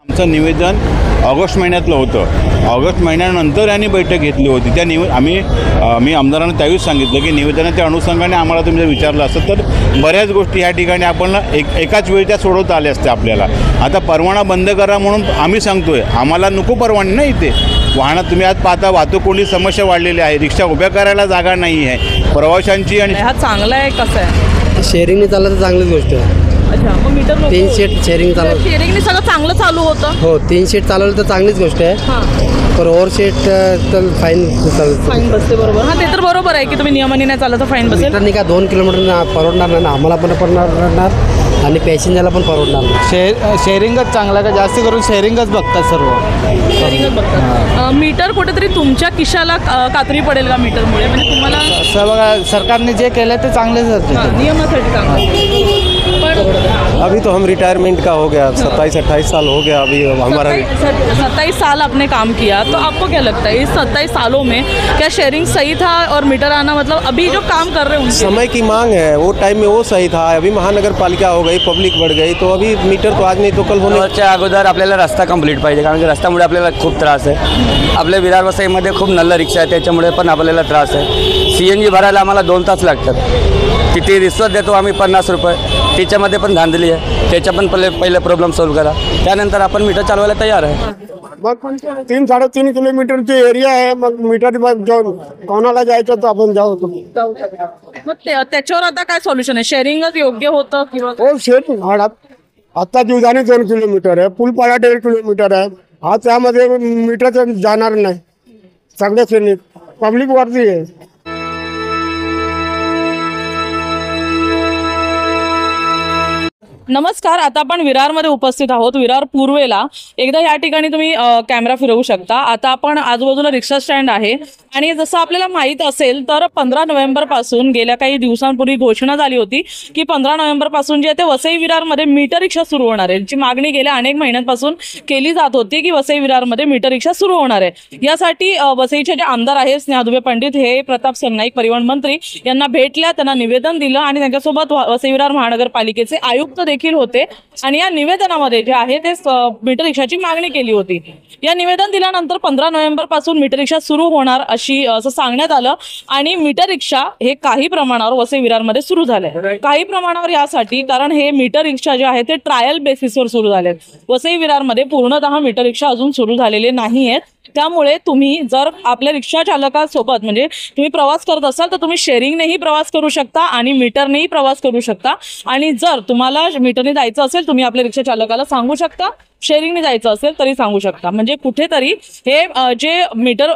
आमचं निवेदन ऑगस्ट महिन्यातलं होतं. ऑगस्ट महिन्यानंतर यांनी बैठक घेतली होती. त्या मी आमदारांना त्यावेळीच सांगितलं की निवेदनाच्या अनुषंगाने आम्हाला तुम्ही जर विचारलं असतं तर बऱ्याच गोष्टी ह्या ठिकाणी आपण एकाच वेळी त्या सोडवता आल्या असत्या आपल्याला. आता परवाना बंद करा म्हणून आम्ही सांगतोय, आम्हाला नको परवाने ना इथे वाहनात. तुम्ही आज पाहता वाहतुकीची समस्या वाढलेली आहे, रिक्षा उभ्या करायला जागा नाही आहे प्रवाशांची. आणि हा चांगला आहे कसं आहे? शेअरिंगने चाललं तर चांगलीच गोष्ट आहे. अच्छा, मग मीटर 3 सीट शेअरिंग चालवलं. शेअरिंगने सगळं चांगलं चालू होतं. हो 3 सीट चालवलं तर चांगलीच गोष्ट आहे. हां, पण ओव्हर सीट तर फाईन फाईन बसते. बरोबर. हां, ते तर बरोबर आहे की तुम्ही नियमाने नाही चाललं तर फाईन बसेल. मीटरनी का 2 किलोमीटर परवडणार नाही ना, आम्हाला पण परवडणार आणि पॅसेंजरला पण परवडणार नाही. शेअरिंगच चांगला का, जास्त करून शेअरिंगच बघतात सर्व. शेअरिंगच बघतात. मीटर कुठेतरी तुमच्या खिशाला कात्री पडेल का मीटरमुळे? म्हणजे तुम्हाला असं बघा, सरकारने जे केलं ते चांगलेच होते. नियमासाठी चांगलं. पण अभी तो हम रिटायरमेंट का हो गया, 27-28 साल हो गया अभी हमारा. 27 साल आपने काम किया, तो आपको क्या लगता है इस 27 सालों में क्या शेयरिंग सही था और मीटर आना मतलब अभी जो काम कर रहे हैं उनके समय की मांग है, वो टाइम में वो सही था. अभी महानगर पालिका हो गई, पब्लिक बढ़ गई, तो अभी मीटर तो आज नहीं तो कल होने. वरच्या अगोदर आपल्याला रस्ता कंप्लीट पाहिजे, कारण की रस्त्यामुळे आपल्याला खूप त्रास आहे. आपल्या विरार वसईमध्ये खूप नल्ला रिक्षा आहे, त्याच्यामुळे पण आपल्याला त्रास आहे. CNG भरायला आम्हाला 2 तास लागतात. किती रिश्वत देतो आम्ही 50 रुपये, त्याच्यामध्ये पण धांदली आहे. त्याच्या पण पहिले प्रॉब्लेम सॉल्व्ह करा, त्यानंतर आपण मीटर चालवायला तयार आहे. मग 3-3.5 किलोमीटरची एरिया आहे, मग मीटर जाऊन कोणाला जायचं तर आपण जाऊ. मग त्याच्यावर आता काय सोल्युशन आहे? शेअरिंगच योग्य होतं किंवा हो शेट आता दिवसाने 2 किलोमीटर आहे, पुलपाडा 1.5 किलोमीटर आहे. हा त्यामध्ये मीटर जाणार नाही. सगळ्या श्रेणीत पब्लिक वरती आहे. नमस्कार, आता आपण विरारमध्ये उपस्थित आहोत. विरार पूर्वेला एकदा या ठिकाणी तुम्ही कॅमेरा फिरवू शकता. आता आपण आजूबाजूला रिक्षा स्टँड आहे आणि जसं आपल्याला माहीत असेल तर 15 नोव्हेंबरपासून गेल्या काही दिवसांपूर्वी घोषणा झाली होती की 15 नोव्हेंबरपासून जे ते वसई विरारमध्ये मीटर रिक्षा सुरू होणार आहे. जी मागणी गेल्या अनेक महिन्यांपासून केली जात होती की वसई विरारमध्ये मीटर रिक्षा सुरू होणार आहे. यासाठी वसईचे जे आमदार आहेत स्नेहा दुबे पंडित हे प्रताप सरनाईक परिवहन मंत्री यांना भेटल्या, त्यांना निवेदन दिलं आणि त्यांच्यासोबत वसई विरार महानगरपालिकेचे आयुक्त देखील होते आणि या निवेदनामध्ये जे आहे ते मीटर रिक्षाची मागणी केली होती. या निवेदन दिल्यानंतर 15 नोव्हेंबर पासून मीटर रिक्षा सुरू होणार असं सांगण्यात आलं आणि मीटर रिक्षा हे काही प्रमाणावर वसई विरारमध्ये सुरू झाले. काही प्रमाणावर यासाठी कारण हे मीटर रिक्षा जे आहे ते ट्रायल बेसिसवर सुरू झालेत. वसई विरारमध्ये पूर्णतः मीटर रिक्षा अजून सुरू झालेले नाही आहेत. त्यामुळे तुम्ही जर आपल्या रिक्षा चालकासोबत म्हणजे तुम्ही प्रवास करत असाल तर तुम्ही शेअरिंगनेही प्रवास करू शकता आणि मीटरनेही प्रवास करू शकता. आणि जर तुम्हाला मीटरने जायचं असेल तुम्ही आपल्या रिक्षा चालकाला सांगू शकता, शेअरिंगने जायचं असेल तरी सांगू शकता. म्हणजे कुठेतरी हे जे मीटर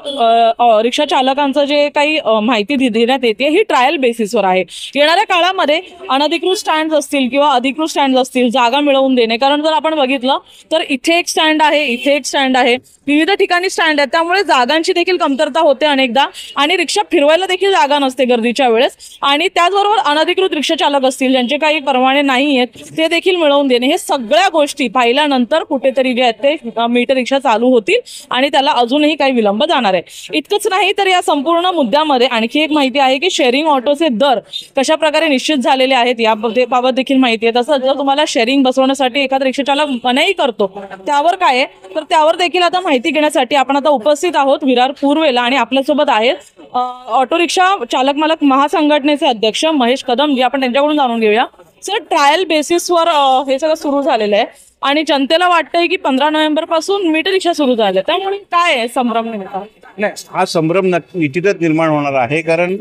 रिक्षा चालकांचं जे काही माहिती देण्यात येते ही ट्रायल बेसिसवर आहे. येणाऱ्या काळामध्ये अनधिकृत स्टँड असतील किंवा अधिकृत स्टँड असतील जागा मिळवून देणे. कारण जर आपण बघितलं तर इथे एक स्टँड आहे, इथे एक स्टँड आहे, विविध ठिकाणी स्टँड आहेत. त्यामुळे जागांची देखील कमतरता होते अनेकदा आणि रिक्षा फिरवायला देखील जागा नसते गर्दीच्या वेळेस. आणि त्याचबरोबर अनधिकृत रिक्षा चालक असतील ज्यांचे काही परवाने नाही आहेत ते देखील मिळवून देणे. हे सगळ्या गोष्टी पाहिल्यानंतर कुठेतरी जे आहेत ते मीटर रिक्षा चालू होतील आणि त्याला अजूनही काही विलंब जाणार आहे. इतकंच नाही तर या संपूर्ण मुद्द्यामध्ये आणखी एक माहिती आहे की शेअरिंग ऑटोचे दर कशा प्रकारे निश्चित झालेले आहेत याबाबत देखील माहिती आहे. तसं जर तुम्हाला शेअरिंग बसवण्यासाठी एखादा रिक्षा चालक मनाई करतो त्यावर काय आहे तर त्यावर देखील आता माहिती घेण्यासाठी आपण आता उपस्थित आहोत विरार पूर्वेला आणि आपल्यासोबत आहेत ऑटो रिक्षा चालक मालक महासंघटनेचे अध्यक्ष महेश कदम जी आपण त्यांच्याकडून जाणून घेऊया. सर, ट्रायल बेसिसवर हे सगळं सुरू झालेलं आहे आणि जनतेला वाटतंय की 15 नोव्हेंबर पासून मीटर रिक्षा सुरू झाले, त्यामुळे काय संभ्रम नाही, हा संभ्रम निश्चितच निर्माण होणार आहे. कारण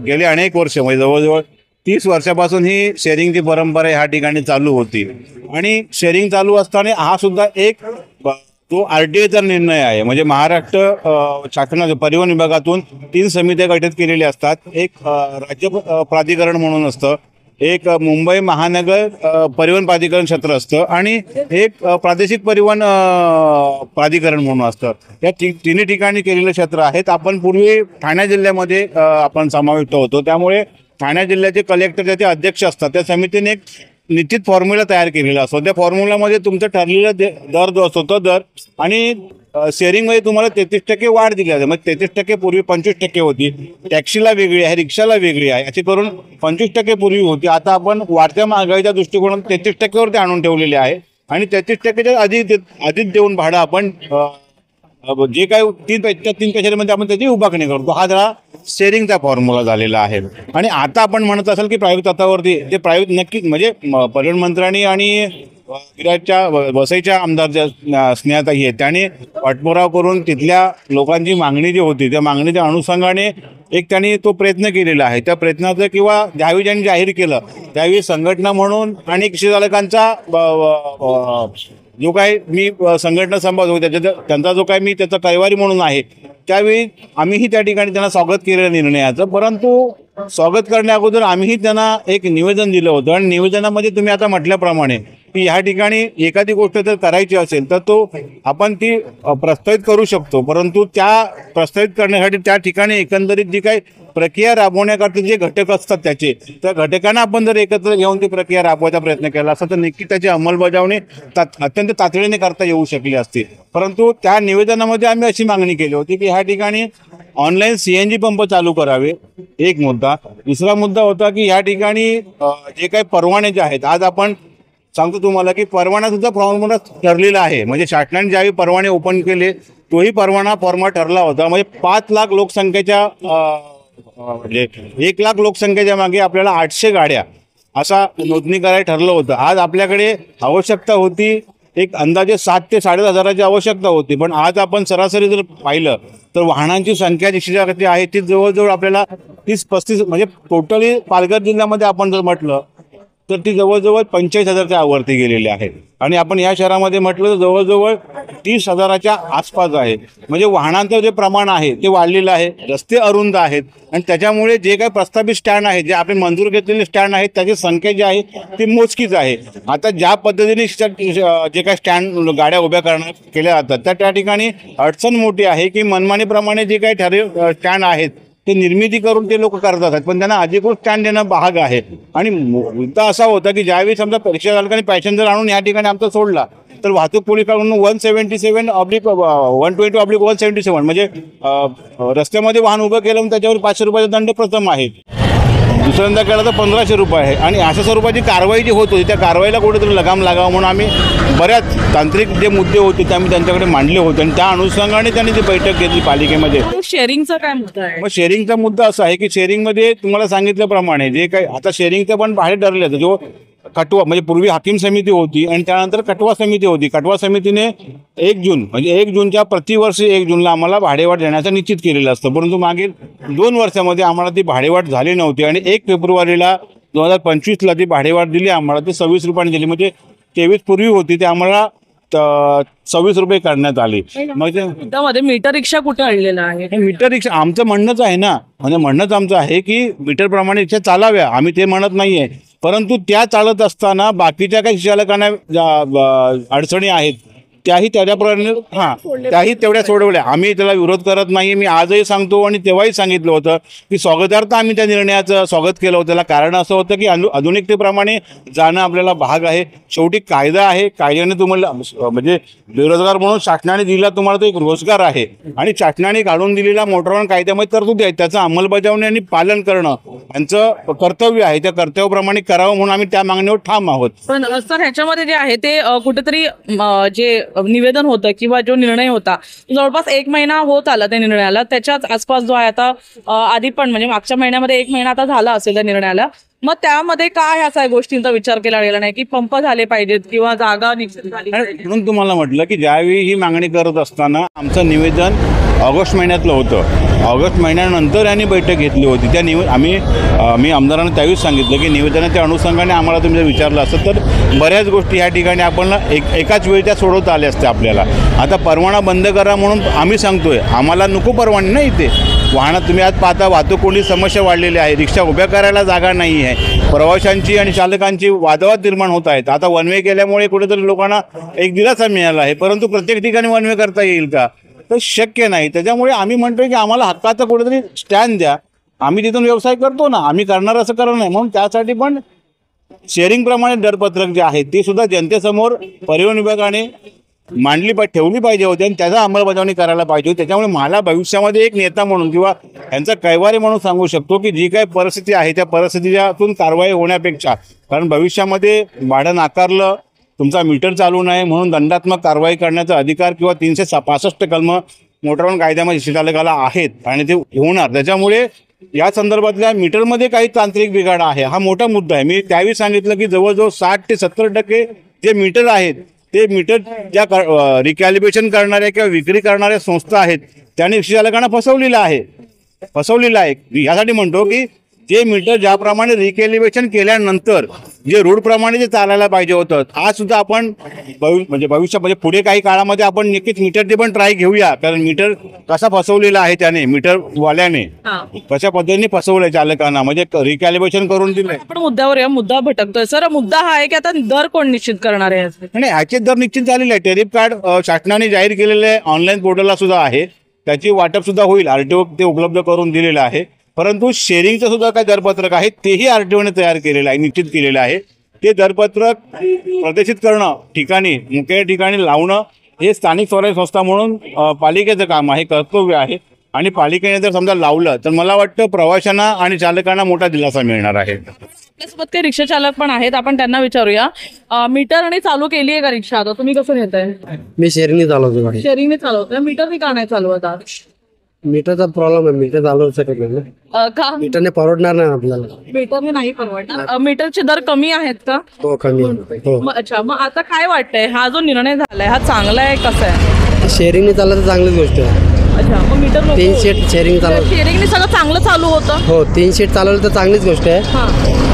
गेले अनेक वर्ष म्हणजे जवळजवळ 30 वर्षापासून ही शेअरिंगची परंपरा ह्या ठिकाणी चालू होती आणि शेअरिंग चालू असताना हा सुद्धा एक तो RTAचा निर्णय आहे. म्हणजे महाराष्ट्र शासनाच्या परिवहन विभागातून 3 समित्या गठीत केलेल्या असतात. एक राज्य प्राधिकरण म्हणून असतं, एक मुंबई महानगर परिवहन प्राधिकरण क्षेत्र असतं आणि एक प्रादेशिक परिवहन प्राधिकरण म्हणून असतं. या तिन्ही ठिकाणी केलेलं क्षेत्र आहेत. आपण पूर्वी ठाणे जिल्ह्यामध्ये आपण समाविष्ट होतो, त्यामुळे ठाणे जिल्ह्याचे कलेक्टर त्याचे अध्यक्ष असतात. त्या समितीने एक निश्चित फॉर्म्युला तयार केलेला असतो. त्या फॉर्म्युलामध्ये तुमचं ठरलेला दर जो असतो तो दर आणि शेअरिंगमध्ये तुम्हाला 33% वाढ दिली जाते. मग 33% पूर्वी 25% होती, टॅक्सीला वेगळी आहे, रिक्षाला वेगळी आहे, अशी करून 25% पूर्वी होती. आता आपण वाढत्या महागाईच्या दृष्टिकोनातून 33% वरती आणून ठेवलेले आहे. आणि 33% अधिक देऊन भाडं आपण जे काही 3 पैशामध्ये आपण त्याची उभाकणी करतो. हा जरा शेअरिंगचा फॉर्म्युला झालेला आहे. आणि आता आपण म्हणत असाल की प्रायोगिक तत्वावरती ते प्रायोगिक नक्कीच म्हणजे पर्यटन मंत्र्यांनी आणि विराटच्या वसईच्या आमदार ज्या स्नेहाताई आहेत त्यांनी पाठपुरावा करून तिथल्या लोकांची मागणी जी होती त्या मागणीच्या अनुषंगाने एक त्यांनी तो प्रयत्न केलेला आहे. त्या प्रयत्नाचं किंवा ज्यावेळी ज्यांनी जाहीर केलं त्यावेळी संघटना म्हणून आणि रिक्षा चालकांचा जो काही मी संघटना सांभाळतो त्यांचा जो काही मी त्याचा कैवारी म्हणून आहे त्यावेळी आम्हीही त्या ठिकाणी त्यांना स्वागत केलेलं निर्णयाचं. परंतु स्वागत करण्या अगोदर आम्हीही त्यांना एक निवेदन दिलं होतं आणि निवेदनामध्ये तुम्ही आता म्हटल्याप्रमाणे की ह्या ठिकाणी एखादी गोष्ट जर करायची असेल तर तो आपण ती प्रस्तावित करू शकतो. परंतु त्या प्रस्तावित करण्यासाठी त्या ठिकाणी एकंदरीत जी काही प्रक्रिया राबवण्याकरता जे घटक असतात त्याचे त्या घटकांना आपण जर एकत्र घेऊन ती प्रक्रिया राबवायचा प्रयत्न केला असता तर नक्की त्याची अंमलबजावणी अत्यंत तातडीने करता येऊ शकली असती. परंतु त्या निवेदनामध्ये आम्ही अशी मागणी केली होती की ह्या ठिकाणी ऑनलाईन CNG पंप चालू करावे, एक मुद्दा. दुसरा मुद्दा होता की ह्या ठिकाणी जे काही परवाने जे आहेत आज आपण सांगतो तुम्हाला की परवाना सुद्धा फॉर्म्युला ठरलेला आहे. म्हणजे शासनाने ज्यावेळी परवाने ओपन केले तोही परवाना फॉर्म्युला ठरला होता. म्हणजे 5 लाख लोकसंख्येच्या म्हणजे 1 लाख लोकसंख्येच्या मागे आपल्याला 800 गाड्या असा नोंदणी करायला ठरलं होतं. आज आपल्याकडे आवश्यकता होती एक अंदाजे 7 ते 7,500ची आवश्यकता होती. पण आज आपण सरासरी जर पाहिलं तर वाहनांची संख्या जी आहे ती जवळजवळ आपल्याला 30-35 म्हणजे टोटली पालघर जिल्ह्यामध्ये आपण जर म्हटलं तर ती जवळजवळ 45,000च्या आवर्ती गेलेली आहे. आणि आपण या शहरामध्ये म्हटलं तर जवळजवळ 30,000च्या आसपास आहे. म्हणजे वाहनांचं जे प्रमाण आहे ते वाढलेलं आहे. रस्ते अरुंद आहेत आणि त्याच्यामुळे जे काही प्रस्तावित स्टँड आहेत जे आपण मंजूर घेतलेले स्टँड आहेत त्याची संख्या जी आहे ती मोजकीच आहे. आता ज्या पद्धतीने जे काही स्टँड गाड्या उभ्या केल्या जातात त्या ठिकाणी अडचण मोठी आहे की मनमानीप्रमाणे जे काही ठराविक स्टँड आहेत ते निर्मिती करून ते लोक करत असतात. पण त्यांना अधिकृत स्टँड देणं भाग आहे. आणि मुद्दा असा होता की ज्यावेळी समजा रिक्षा चालकांनी पॅसेंजर आणून या ठिकाणी आमचा सोडला तर वाहतूक पोलिसांकडून 177/177 म्हणजे रस्त्यामध्ये वाहन उभं केलं म्हणून त्याच्यावर 500 रुपयाचा दंड प्रथम आहे. दुसऱ्यांदा केला तर 1,500 रुपये आहे. आणि अशा स्वरूपाची कारवाई जी होत होती त्या कारवाईला कुठेतरी लगाम लागावं म्हणून आम्ही बऱ्याच तांत्रिक जे मुद्दे होते ते आम्ही त्यांच्याकडे मांडले होते आणि त्या अनुषंगाने त्यांनी ती बैठक घेतली पालिकेमध्ये. शेअरिंगचा काय मुद्दा आहे? मग शेअरिंगचा मुद्दा असा आहे की शेअरिंगमध्ये तुम्हाला सांगितल्याप्रमाणे जे काही आता शेअरिंगचं पण भाडे ठरले होते. जो कटवा म्हणजे पूर्वी हाकीम समिती होती आणि त्यानंतर कटवा समिती होती. कटवा समितीने 1 जून म्हणजे 1 जूनच्या प्रतिवर्षी 1 जूनला आम्हाला भाडेवाढ देण्याचं निश्चित केलेलं असतं. परंतु मागील 2 वर्षामध्ये आम्हाला ती भाडेवाढ झाली नव्हती आणि 1 फेब्रुवारीला 2025ला ती भाडेवाढ दिली आम्हाला. ती 26 रुपयांनी दिली. म्हणजे 23 पूर्वी होती ते आम्हाला 26 रुपये करण्यात आली. मग मुद्द्यामध्ये मीटर रिक्षा कुठे आणलेला आहे? मीटर रिक्षा आमचं म्हणणंच आहे ना. म्हणजे म्हणणंच आमचं आहे की मीटरप्रमाणे रिक्षा चालाव्या आम्ही ते म्हणत नाही आहे. परंतु त्या चालत असताना बाकीच्या काही चालकांना अडचणी आहेत त्याही त्याप्रमाणे त्याही तेवढ्या सोडवल्या. आम्ही त्याला विरोध करत नाही. मी आजही सांगतो आणि तेव्हाही सांगितलं होतं की स्वागतार्थ आम्ही त्या निर्णयाचं स्वागत केलं होतं. त्याला कारण असं होतं की आधुनिकतेप्रमाणे जाणं आपल्याला भाग आहे. शेवटी कायदा आहे. कायद्याने तुम्हाला म्हणजे बेरोजगार म्हणून शासनाने दिला तुम्हाला तो एक रोजगार आहे आणि शासनाने काढून दिलेला मोटर वाहन कायद्यामध्ये तरतुदी आहेत. त्याचं अंमलबजावणी आणि पालन करणं यांचं कर्तव्य आहे. त्या कर्तव्याप्रमाणे करावं म्हणून आम्ही त्या मागणीवर ठाम आहोत. पण सर ह्याच्यामध्ये जे आहे ते कुठेतरी जे निवेदन होतं किंवा जो निर्णय होता जवळपास 1 महिना होत आला त्या निर्णयाला. त्याच्याच आसपास जो आहे आता आधी पण म्हणजे मागच्या महिन्यामध्ये 1 महिना आता झाला असेल त्या निर्णयाला. मग त्यामध्ये काय ह्या गोष्टींचा विचार केला गेला नाही की पंप झाले पाहिजेत किंवा जागा निश्चित झाली पाहिजे? म्हणून तुम्हाला म्हटलं की ज्यावेळी ही मागणी करत असताना आमचं निवेदन ऑगस्ट महिन्यातलं होतं. ऑगस्ट महिन्यानंतर यांनी बैठक घेतली होती. त्या आम्ही आमदारांना त्यावेळीच सांगितलं की निवेदनाच्या अनुषंगाने आम्हाला तुम्ही जर विचारलं असतं तर बऱ्याच गोष्टी या ठिकाणी आपण एकाच वेळी त्या सोडवता आल्या असत्या आपल्याला. आता परवाना बंद करा म्हणून आम्ही सांगतोय. आम्हाला नको परवाने नाही इथे वाहनात. तुम्ही आज पाहता वाहतूक कोंडी समस्या वाढलेली आहे. रिक्षा उभ्या करायला जागा नाही आहे. प्रवाशांची आणि चालकांची वादवाद निर्माण होत आहेत. आता वन वे केल्यामुळे कुठेतरी लोकांना एक दिलासा मिळाला आहे. परंतु प्रत्येक ठिकाणी वन वे करता येईल का? तर शक्य नाही. त्याच्यामुळे आम्ही म्हणतोय की आम्हाला हक्काचं कुठेतरी स्टँड द्या. आम्ही तिथून व्यवसाय करतो ना. आम्ही करणार असं करणार नाही. म्हणून त्यासाठी पण शेअरिंगप्रमाणे दरपत्रक जे आहे ते सुद्धा जनतेसमोर परिवहन विभागाने ठेवली पाहिजे होती आणि त्याचा अंमलबजावणी करायला पाहिजे होती. त्याच्यामुळे मला भविष्यामध्ये एक नेता म्हणून किंवा यांचा कैवारी म्हणून सांगू शकतो की जी काही परिस्थिती आहे त्या परिस्थितीतून कारवाई होण्यापेक्षा कारण भविष्यामध्ये भाडं नाकारलं तुमचा मीटर चालू नाही म्हणून दंडात्मक कारवाई करण्याचा अधिकार किंवा 365 कलम मोटर वाहन कायद्यामध्ये रिक्षा चालकाला आहेत आणि ते होणार. त्याच्यामुळे या संदर्भातल्या मीटरमध्ये काही तांत्रिक बिघाड आहे, हा मोठा मुद्दा आहे. मी त्यावेळी सांगितलं की जवळजवळ 60 ते 70% जे मीटर आहेत ते मीटर ज्या रिकॅलिब्रेशन करणाऱ्या किंवा विक्री करणाऱ्या संस्था आहेत त्यांनी रिक्षा चालकांना फसवलेलं आहे. ह्यासाठी म्हणतो की जे मीटर ज्याप्रमाणे रिकॅलिब्रेशन केल्यानंतर जे रूढप्रमाणे जे चालायला पाहिजे होतं, आज सुद्धा आपण भविष्यात म्हणजे पुढे काही काळामध्ये आपण नक्कीच मीटरचे पण ट्राय घेऊया. कारण मीटर कसा फसवलेला आहे त्याने, मीटरवाल्याने कशा पद्धतीने फसवलंय चालकांना, म्हणजे रिकॅलिब्रेशन करून दिलंय. आपण मुद्द्यावर या मुद्दा भटकतोय सर. मुद्दा हा आहे की आता दर कोण निश्चित करणार आहे? नाही, ह्याचे दर निश्चित झालेले आहे. टेरिफ कार्ड शासनाने जाहीर केलेले आहे, ऑनलाईन पोर्टलला सुद्धा आहे, त्याची वाटप सुद्धा होईल. आरटीओ ते उपलब्ध करून दिलेलं आहे. परंतु शेअरिंगचं सुद्धा काही दरपत्रक आहे तेही आरटीओने तयार केलेलं आहे, निश्चित केलेलं आहे. ते दरपत्रक प्रदर्शित करणं, ठिकाणी मुख्य ठिकाणी लावणं हे स्थानिक स्वराज्य संस्था म्हणून पालिकेचं काम आहे, कर्तव्य आहे. आणि पालिकेने जर समजा लावलं तर मला वाटतं प्रवाशांना आणि चालकांना मोठा दिलासा मिळणार आहे. आपल्यासोबत काही रिक्षा चालक पण आहेत, आपण त्यांना विचारूया. मीटरने चालू केली आहे का रिक्षा? आता तुम्ही कसं नेताय? मी शेअरिंगने चालवतो गाडी. शेअरिंगने चालवतोय, मीटरने का नाही चालवत आज? मीटरचा प्रॉब्लेम आहे, मीटर चालवू शकत नाही ना. का मीटरने परवडणार नाही आपल्याला. मीटरने नाही परवडणार? मीटरचे दर कमी आहेत का? हो, कमी आहे. हो. अच्छा, मग आता काय वाटतंय, हा जो निर्णय झालाय हा चांगला आहे कसा आहे? शेअरिंगने चाललं तर चांगलीच गोष्ट आहे. अच्छा, मग मीटर 3 सीट शेअरिंग चालवलं. शेअरिंगने सगळं चांगलं चालू होतं. हो, 3 सीट चालवलं तर चांगलीच गोष्ट आहे.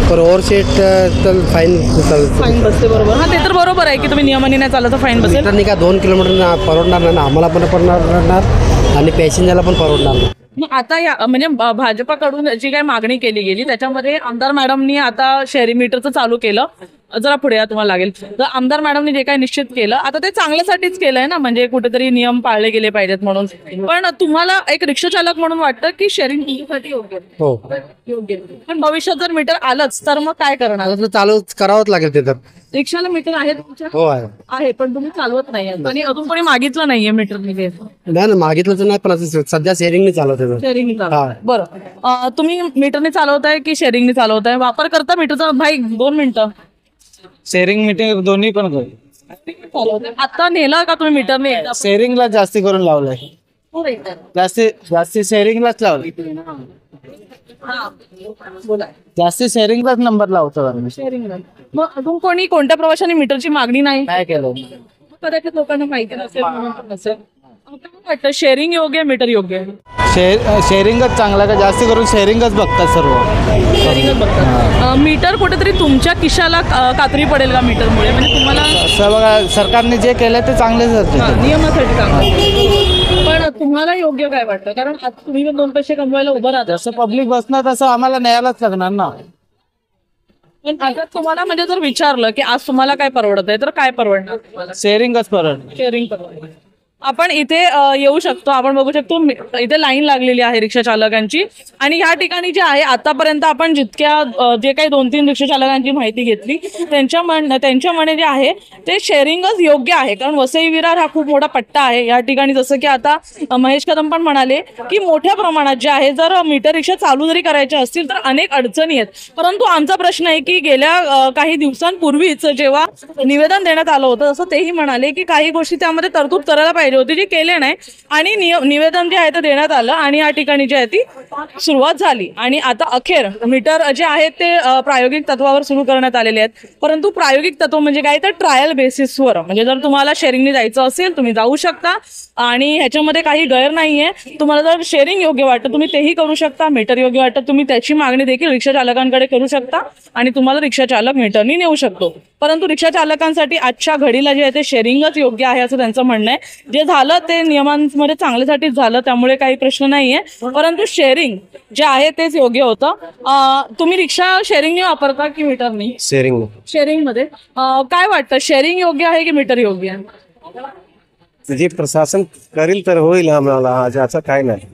पण ओव्हर सीट तर फाईन फाईन बसते. बरोबर, हा ते तर बरोबर आहे की तुम्ही नियमाने नाही चाललं तर फाईन बसेल. मीटरने का 2 किलोमीटर परवडणार नाही ना, आम्हाला पण परवडणार आणि पॅसेंजरला पण परवडणार नाही. मग आता या म्हणजे भाजपाकडून जी काही मागणी केली गेली त्याच्यामध्ये आमदार मॅडमनी आता शेअरिंग मीटरचं चालू केलं. जरा पुढे या, तुम्हाला लागेल. तर आमदार मॅडमनी जे काही निश्चित केलं आता ते चांगल्यासाठीच केलंय ना, म्हणजे कुठेतरी नियम पाळले गेले पाहिजेत म्हणून. पण तुम्हाला एक रिक्षा चालक म्हणून वाटतं की शेअरिंग साठी योग्य? हो, योग्य. पण भविष्यात जर मीटर आलंच तर मग काय करणार? चालू करावंच लागेल ते तर. रिक्षाला मीटर आहे तुमच्या? हो, आहे. पण तुम्ही चालवत नाही आणि अजून कोणी मागितलं नाहीये मीटर नाही ना, मागितलं तर नाही, पण आता सध्या शेअरिंगने चालवते. शेअरिंग बरं. तुम्ही मीटरने चालवताय की शेअरिंगने चालवताय? वापर करता मीटरचा? भाई 2 मिनिटं. शेअरिंग मीटिंग दोन्ही पण करू. आता नेला का तुम्ही मीटरने? शेअरिंगला जास्ती करून लावलंय. जास्ती शेअरिंगलाच लावलं. जास्ती शेअरिंगलाच नंबर लावतो आम्ही. शेअरिंगला. मग अजून कोणी कोणत्या प्रवाशाने मीटरची मागणी नाही केलं? कदाचित लोकांना माहिती नसेल. काय वाटतं, शेअरिंग योग्य आहे मीटर योग्य आहे? शेअरिंगच चांगला का? जास्ती करून शेअरिंगच बघतात सर्व. शेअरिंगच बघतात. मीटर कुठेतरी तुमच्या खिशाला कात्री पडेल का मीटरमुळे? म्हणजे तुम्हाला असं बघा, सरकारने जे केलं ते चांगलेच होते. नियमासाठी चांगलं. पण तुम्हाला योग्य काय वाटतं? कारण आता तुम्ही पण 2 पैसे कमवायला उभं राहता. जसं पब्लिक बसणार तसं आम्हाला न्यायलाच लागणार ना. पण आता तुम्हाला म्हणजे जर विचारलं की आज तुम्हाला काय परवडत आहे तर काय परवडणार तुम्हाला? शेअरिंगच परवडणार. शेअरिंग परवडणार. आपण इथे येऊ शकतो, आपण बघू शकतो इथे लाईन लागलेली आहे रिक्षा चालकांची. आणि ह्या ठिकाणी जे आहे आतापर्यंत आपण जितक्या जे काही 2-3 रिक्षा चालकांची माहिती घेतली त्यांच्या म्हणे जे आहे ते शेअरिंगच योग्य आहे. कारण वसई विरार हा खूप मोठा पट्टा आहे या ठिकाणी. जसं की आता महेश कदम पण म्हणाले की मोठ्या प्रमाणात जे आहे जर मीटर रिक्षा चालू जरी करायच्या असतील तर अनेक अडचणी आहेत. परंतु आमचा प्रश्न आहे की गेल्या काही दिवसांपूर्वीच जेव्हा निवेदन देण्यात आलं होतं तसं तेही म्हणाले की काही गोष्टी त्यामध्ये तरतूद करायला पाहिजे होती जी केले नाही. आणि निवेदन जे आहे ते देण्यात आलं आणि या ठिकाणी जी आहे ती सुरुवात झाली. आणि आता अखेर मीटर जे आहेत ते प्रायोगिक तत्वावर सुरू करण्यात आलेले आहेत. परंतु प्रायोगिक तत्व म्हणजे काय तर ट्रायल बेसिसवर, म्हणजे जर तुम्हाला शेअरिंगने जायचं असेल तुम्ही जाऊ शकता आणि ह्याच्यामध्ये काही गैर नाहीये. तुम्हाला जर शेअरिंग योग्य वाटतं तुम्ही तेही करू शकता, मीटर योग्य वाटतं तुम्ही त्याची मागणी देखील रिक्षा चालकांकडे करू शकता आणि तुम्हाला रिक्षा चालक मीटरनी नेऊ शकतो. परंतु रिक्षा चालकांसाठी आजच्या घडीला जे आहे ते शेअरिंगच योग्य आहे असं त्यांचं म्हणणं आहे. जे झालं ते नियमांमध्ये चांगल्यासाठीच झालं, त्यामुळे काही प्रश्न नाहीये. परंतु शेअरिंग जे आहे तेच योग्य होतं. तुम्ही रिक्षा शेअरिंगने वापरता की मीटरनी? शेअरिंग मध्ये काय वाटतं, शेअरिंग योग्य आहे की मीटर योग्य आहे? जे प्रशासन करेल तर होईल, आम्हाला असं काय नाही.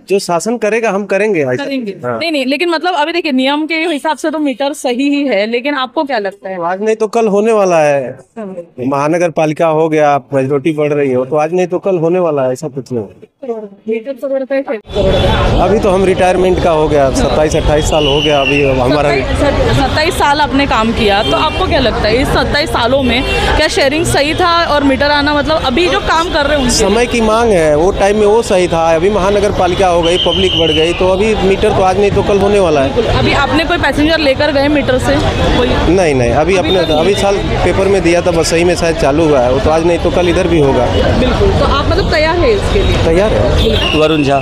जो शासन करेगा हम करेंगे. नहीं, लेकिन मतलब अभी देखिए नियम के हिसाब से तो मीटर सही ही है, लेकिन आपको क्या लगता है? आज नहीं तो कल होने वाला है. महानगर पालिका हो गया, मेजोरिटी बढ़ रही हो तो आज नहीं तो कल होने वाला है, ऐसा कुछ नहीं. मीटरचं परवडत आहे, शेअरिंगचं परवडत आहे? अभी तो हम रिटायरमेंट का हो गया, 27-28 साल हो गया अभी हमारा। 27 साल आपने काम किया, तो आपको क्या लगता है इस 27 सालों में क्या शेयरिंग सही था और मीटर आना मतलब अभी जो काम कर रहे हैं उनके समय की मांग है, वो टाइम में वो सही था। अभी महानगर पालिका हो गई, पब्लिक बढ़ गई, तो अभी मीटर तो आज नहीं तो कल होने वाला है। अभी आपने कोई पैसेंजर लेकर गए मीटर से कोई? नहीं अभी अभी साल पेपर में दिया था, बस सही में शायद चालू हुआ है, वो तो आज नहीं तो कल इधर भी होगा। बिल्कुल, तो आप मतलब तयार है इसके लिए? तैयार है। वरुण झा.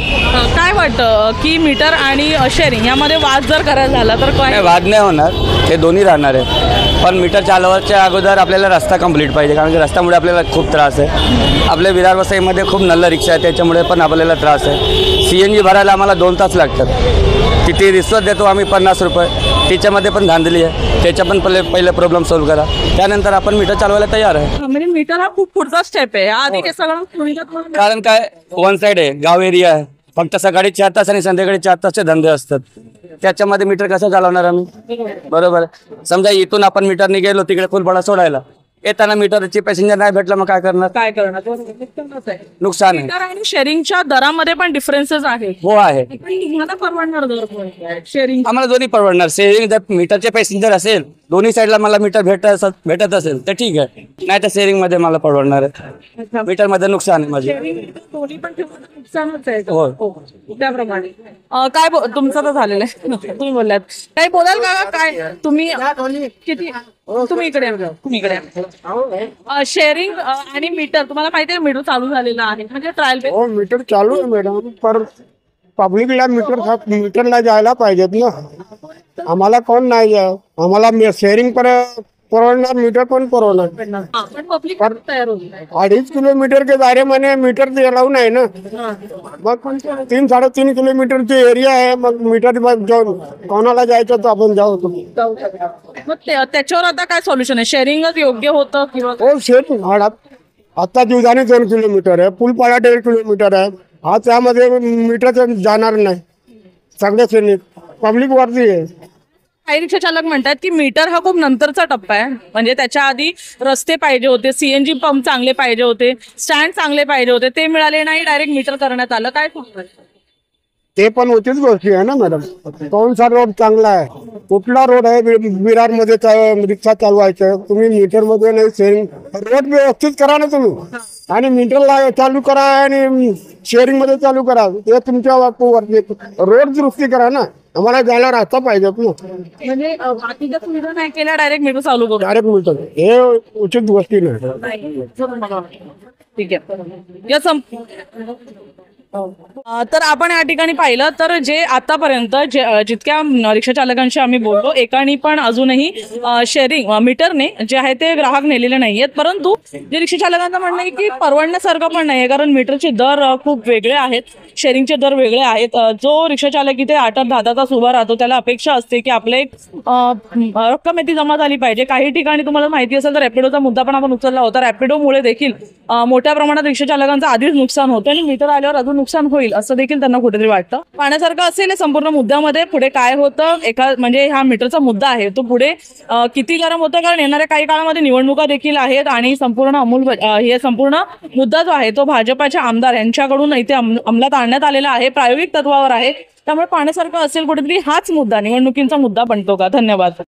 काय वाटतं की मीटर आणि शेअरिंग यामध्ये वाद जर करायला झाला तर काय? नाही, वाद नाही होणार, ते दोन्ही राहणार आहे. पण मीटर चालवायच्या अगोदर आपल्याला रस्ता कंप्लीट पाहिजे, कारण की रस्त्यामुळे आपल्याला खूप त्रास आहे. आपल्या विरार वसईमध्ये खूप नल्ला रिक्षा आहे, त्याच्यामुळे पण आपल्याला त्रास आहे. CNG भरायला आम्हाला 2 तास लागतात. किती रिश्वत देतो आम्ही 50 रुपये, त्याच्यामध्ये पण धांदली आहे. त्याच्या पण पहिले प्रॉब्लेम सॉल्व्ह करा, त्यानंतर आपण मीटर चालवायला तयार आहे. म्हणजे मीटर हा खूप पुढचा स्टेप आहे. आधी हे सगळं सुविधा कारण काय, वन साईड आहे, गाव एरिया आहे. फक्त सकाळी 4 तास आणि संध्याकाळी 4 तासचे धंदे असतात. त्याच्यामध्ये मीटर कसं चालवणार आम्ही? बरोबर. समजा इथून आपण मीटरने गेलो तिकडे फुलपाडा सोडायला, येताना मीटरची पॅसेंजर नाही भेटला, मग काय करणार? काय करणार? नुकसान आहे. मीटर आणि शेअरिंगच्या दरामध्ये पण डिफरन्सेस आहे. हो आहे. पण तुम्हाला परवडणार दर कोणता? शेअरिंग आम्हाला दोन्ही परवडणार. शेअरिंग जर मीटरचे पॅसेंजर असेल, दोन्ही साईडला मला मीटर भेटत असेल तर ठीक आहे, नाही तर शेअरिंग मध्ये मला परवडणार आहे. मीटर मध्ये नुकसान आहे माझे. दोन्ही पण ठेवून नुकसानच आहे. हो. त्याप्रमाणे काय तुमचं तर झालेलं आहे, तुम्ही बोललात. काही बोलाल का? काय तुम्ही किती तुम्ही इकडे शेअरिंग आणि मीटर तुम्हाला माहिती आहे मीटर चालू झालेलं आहे म्हणजे ट्रायल हो मीटर चालू आहे मॅडम, पर पब्लिकला मीटरला जायला पाहिजेत ना. आम्हाला कोण नाही आहे, आम्हाला शेअरिंग परवडणार, मीटर पण परवडणार. पण पब्लिक तयार होईल. 2.5 किलोमीटर के दायरे में मीटर अलाउ नाही ना. मग 3-3.5 किलोमीटरची एरिया आहे, मग मीटर जाऊन कोणाला जायचं तर आपण जाऊ. मग त्याच्यावर आता काय सोल्युशन आहे? शेअरिंगच योग्य होतं किंवा हो शेअरिंग आता जीवदानी 2 किलोमीटर आहे, पुलपाडा 1.5 किलोमीटर आहे. हा त्यामध्ये मीटर जाणार नाही. सगळे श्रेणी पब्लिक वरती आहे. काही रिक्षा चालक म्हणतात की मीटर हा खूप नंतरचा टप्पा आहे, म्हणजे त्याच्या आधी रस्ते पाहिजे होते, CNG पंप चांगले पाहिजे होते, स्टँड चांगले पाहिजे होते, ते मिळाले नाही, डायरेक्ट मीटर करण्यात आलं. काय सांगतात? ते पण होतीच गोष्टी आहे ना मॅडम. कोणसा रोड चांगला आहे, कुठला रोड आहे विरार मध्ये रिक्षा चालवायचं, तुम्ही मीटर मध्ये नाही. शेअरिंग रोड व्यवस्थित करा ना तुम्ही, आणि मीटरला चालू करा आणि शेअरिंग मध्ये चालू करा. ते तुमच्या वरती रोड दुरुस्ती करा ना. आम्हाला जायला रस्ता पाहिजे ना. म्हणजे बाकीच्या सुविधा नाही केल्या, डायरेक्ट मीटर चालू करू. डायरेक्ट मीटर हे उचित गोष्टी नाही. ठीक आहे. या तर आपण या ठिकाणी पाहिलं तर जे आतापर्यंत जितक्या रिक्षा चालकांशी आम्ही बोललो, एकानी पण अजूनही शेअरिंग मीटरने जे आहे ते ग्राहक नेलेले नाहीयेत. परंतु जे रिक्षा चालकांचं म्हणणं आहे की परवडण्यासारखं पण नाही, कारण मीटरचे दर खूप वेगळे आहेत, शेअरिंगचे दर वेगळे आहेत. जो रिक्षा चालक इथे 8-10 तास उभा राहतो त्याला अपेक्षा असते की आपले एक रक्कम ती जमा झाली पाहिजे. काही ठिकाणी तुम्हाला माहिती असेल तर रॅपिडोचा मुद्दा पण आपण उचलला होता. रॅपिडोमुळे देखील मोठ्या प्रमाणात रिक्षा चालकांचं आधीच नुकसान होतं आणि मीटर आल्यावर अजून नुकसान होईल असं देखील त्यांना कुठेतरी वाटतं. पाहण्यासारखं असेल संपूर्ण मुद्द्यामध्ये पुढे काय होतं. म्हणजे हा मीटरचा मुद्दा आहे तो पुढे किती गरम होतं, कारण येणाऱ्या काही काळामध्ये निवडणुका देखील आहेत आणि संपूर्ण हे संपूर्ण मुद्दा जो आहे तो भाजपाच्या आमदार यांच्याकडून इथे अंमलात आणण्यात आलेला आहे, प्रायोगिक तत्वावर आहे. त्यामुळे पाहण्यासारखं असेल कुठेतरी हाच मुद्दा निवडणुकीचा मुद्दा बनतो का. धन्यवाद.